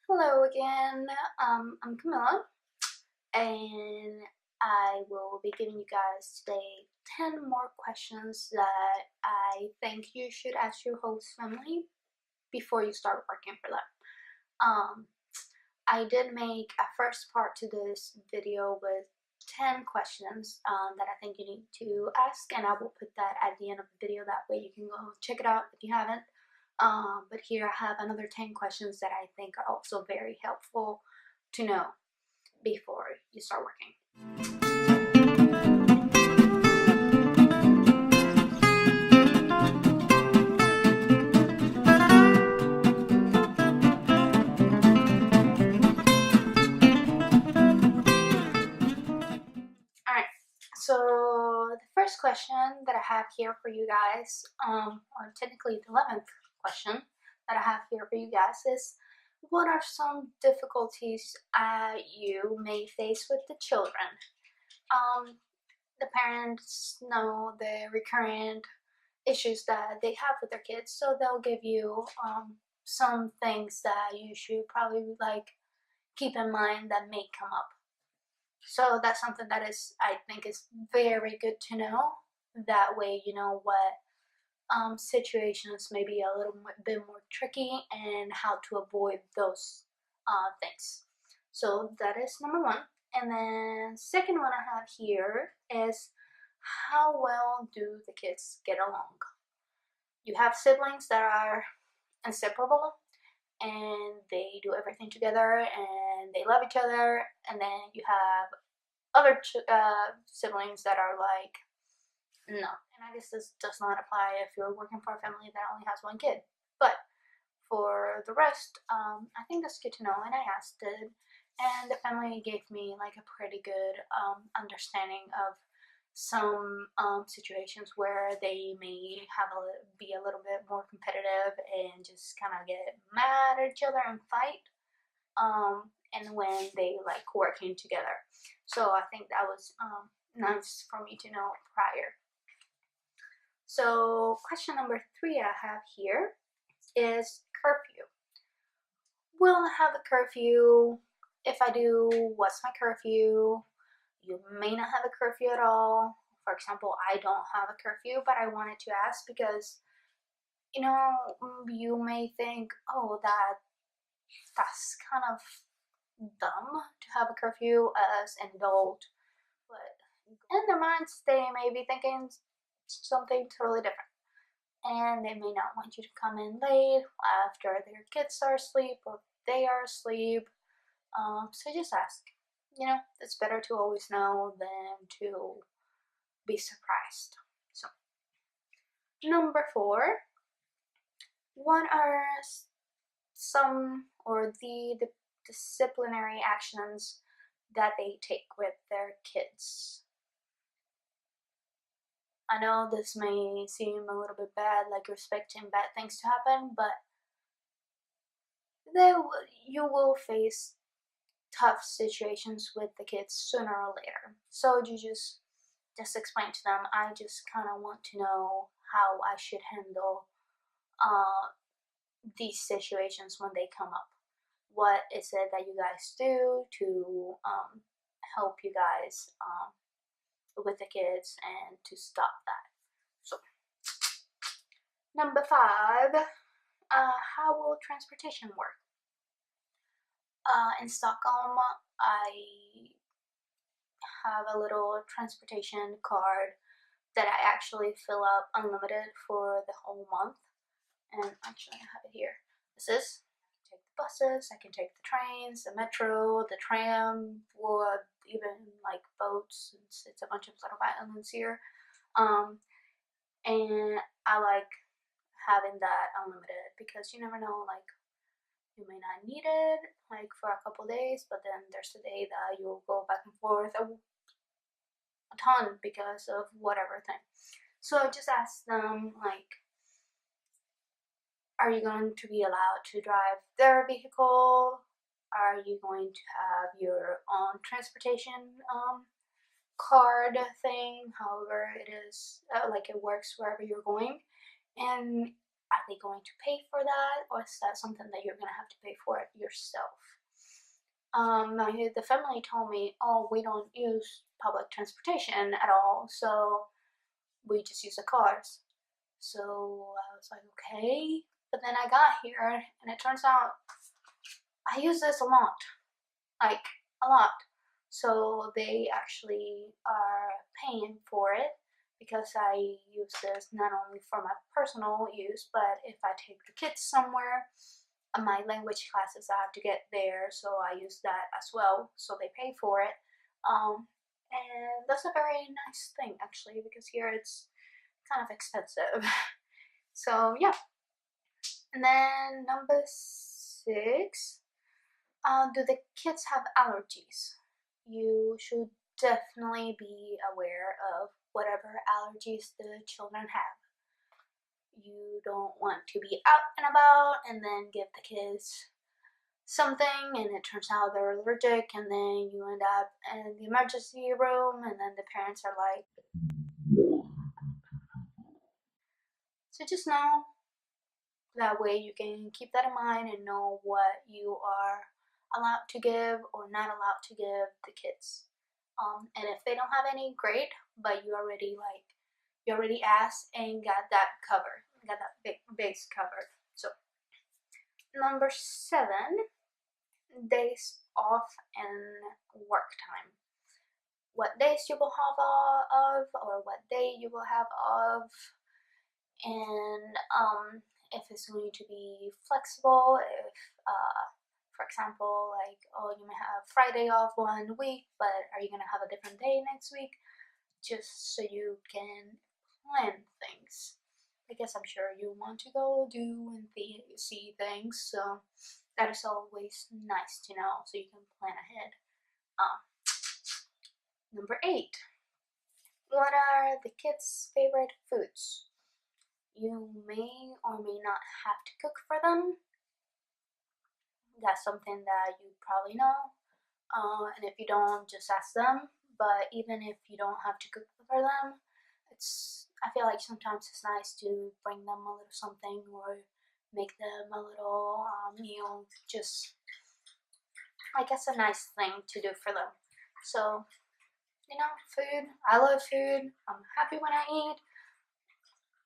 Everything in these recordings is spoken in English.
Hello again. I'm Camilla, and I will be giving you guys today 10 more questions that I think you should ask your host family before you start working for them. Um, I did make a first part to this video with 10 questions that I think you need to ask, and I will put that at the end of the video. That way you can go check it out if you haven't. But here I have another 10 questions that I think are also very helpful to know before you start working. Alright, so the first question that I have here for you guys, or technically the 11th question that I have here for you guys is, what are some difficulties you may face with the children? The parents know the recurrent issues that they have with their kids, so they'll give you some things that you should probably keep in mind that may come up. So that's something that I think is very good to know. That way you know what situations may be a little bit more tricky and how to avoid those things. So that is number one. And then second one I have here is, how well do the kids get along? You have siblings that are inseparable and they do everything together and they love each other, and then you have other siblings that are like, no. And I guess this does not apply if you're working for a family that only has one kid. But for the rest, I think that's good to know, and I asked it, and the family gave me like a pretty good understanding of some situations where they may be a little bit more competitive and just kind of get mad at each other and fight, and when they like working together. So I think that was nice for me to know prior. So question number 3 I have here is curfew. Will I have a curfew? If I do, what's my curfew? You may not have a curfew at all. For example, I don't have a curfew, but I wanted to ask because, you may think, oh, that's kind of dumb to have a curfew as an adult, but in their minds they may be thinking something totally different, and they may not want you to come in late after their kids are asleep or they are asleep. So just ask. It's better to always know than to be surprised. So number 4, what are some or the disciplinary actions that they take with their kids? I know this may seem a little bit bad, like you're expecting bad things to happen, but you will face tough situations with the kids sooner or later. So you just explain to them, I just kind of want to know how I should handle these situations when they come up. What is it that you guys do to help you guys with the kids and to stop that? So number 5, how will transportation work? In Stockholm, I have a little transportation card that I actually fill up unlimited for the whole month. And actually I have it here. This is, I can take the buses, I can take the trains, the metro, the tram, or even like boats. It's a bunch of little islands here. And I like having that unlimited because you never know, like you may not need it like for a couple days, but then there's a day that you'll go back and forth a ton because of whatever thing. So just ask them, like, are you going to be allowed to drive their vehicle? Are you going to have your own transportation card thing, however it is, like it works wherever you're going? And are they going to pay for that, or is that something that you're going to have to pay for it yourself? the family told me, oh, we don't use public transportation at all, so we just use the cars. So I was like, okay. But then I got here, and it turns out I use this a lot, like a lot. So they actually are paying for it because I use this not only for my personal use, but if I take the kids somewhere, my language classes I have to get there, so I use that as well. So they pay for it, and that's a very nice thing actually, because here it's kind of expensive. So yeah. And then number 6, do the kids have allergies? You should definitely be aware of whatever allergies the children have. You don't want to be out and about and then give the kids something and it turns out they're allergic, and then you end up in the emergency room and then the parents are like, so just know that way you can keep that in mind and know what you are allowed to give or not allowed to give the kids. And if they don't have any, great, but you already asked and got that covered, got that base covered. So number 7, days off and work time. What days you will have of, or what day you will have of, and if it's going to be flexible. If for example, like, oh, you may have Friday off one week, but are you gonna have a different day next week, just so you can plan things, because I'm sure you want to go do and see things, so that is always nice to know, so you can plan ahead. Number 8, what are the kids' favorite foods? You may or may not have to cook for them. That's something that you probably know. And if you don't, just ask them. But even if you don't have to cook for them, I feel like sometimes it's nice to bring them a little something or make them a little meal. Just, I guess, a nice thing to do for them. So, food. I love food. I'm happy when I eat.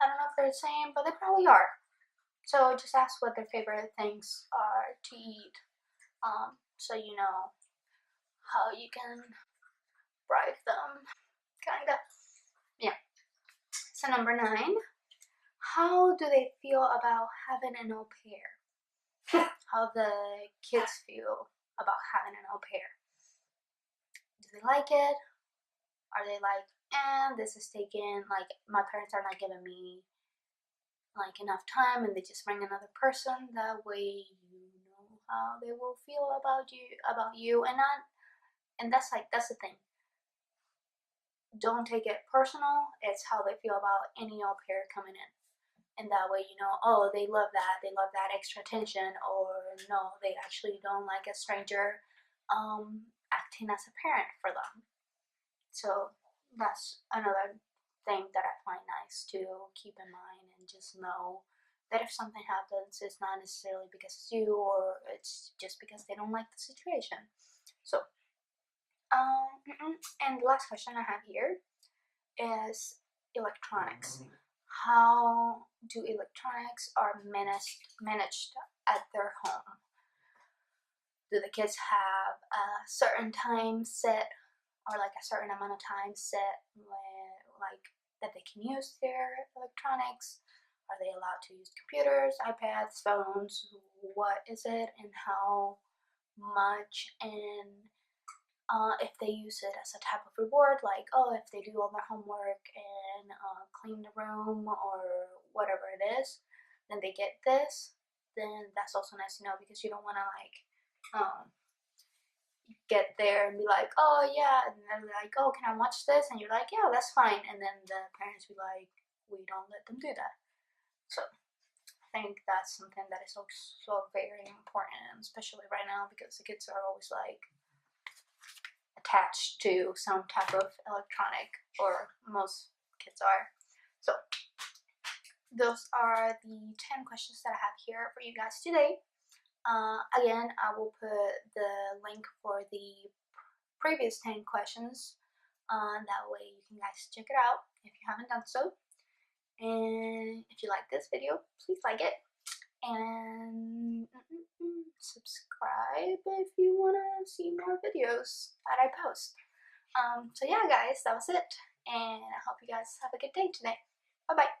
I don't know if they're the same, but they probably are. So just ask what their favorite things are to eat, so you know how you can bribe them, kinda. Yeah. So number 9, how do they feel about having an au pair? How the kids feel about having an au pair? Do they like it? Are they like, this is taken, like, my parents are not giving me like enough time, and they just bring another person, that way you know how they will feel about you, and that's the thing. Don't take it personal. It's how they feel about any au pair coming in, and that way you know, oh, they love that extra attention, or no, they actually don't like a stranger acting as a parent for them. So that's another thing that I find nice to keep in mind, and just know that if something happens, it's not necessarily because it's you, or it's just because they don't like the situation. So, and the last question I have here is electronics. How do electronics are managed at their home? Do the kids have a certain time set, or like a certain amount of time set like that they can use their electronics? Are they allowed to use computers, iPads, phones? What is it, and how much? And if they use it as a type of reward, like, oh, if they do all their homework and clean the room or whatever it is, then they get this, then that's also nice to know, because you don't want to like get there and be like, oh yeah, and they're like, oh, can I watch this? And you're like, yeah, that's fine, and then the parents be like, we don't let them do that. So I think that's something that is also very important, especially right now, because the kids are always like attached to some type of electronic, or most kids are. So those are the 10 questions that I have here for you guys today. Again, I will put the link for the previous 10 questions. That way you can guys check it out if you haven't done so. And if you like this video, please like it. And subscribe if you want to see more videos that I post. So yeah guys, that was it. And I hope you guys have a good day today. Bye bye.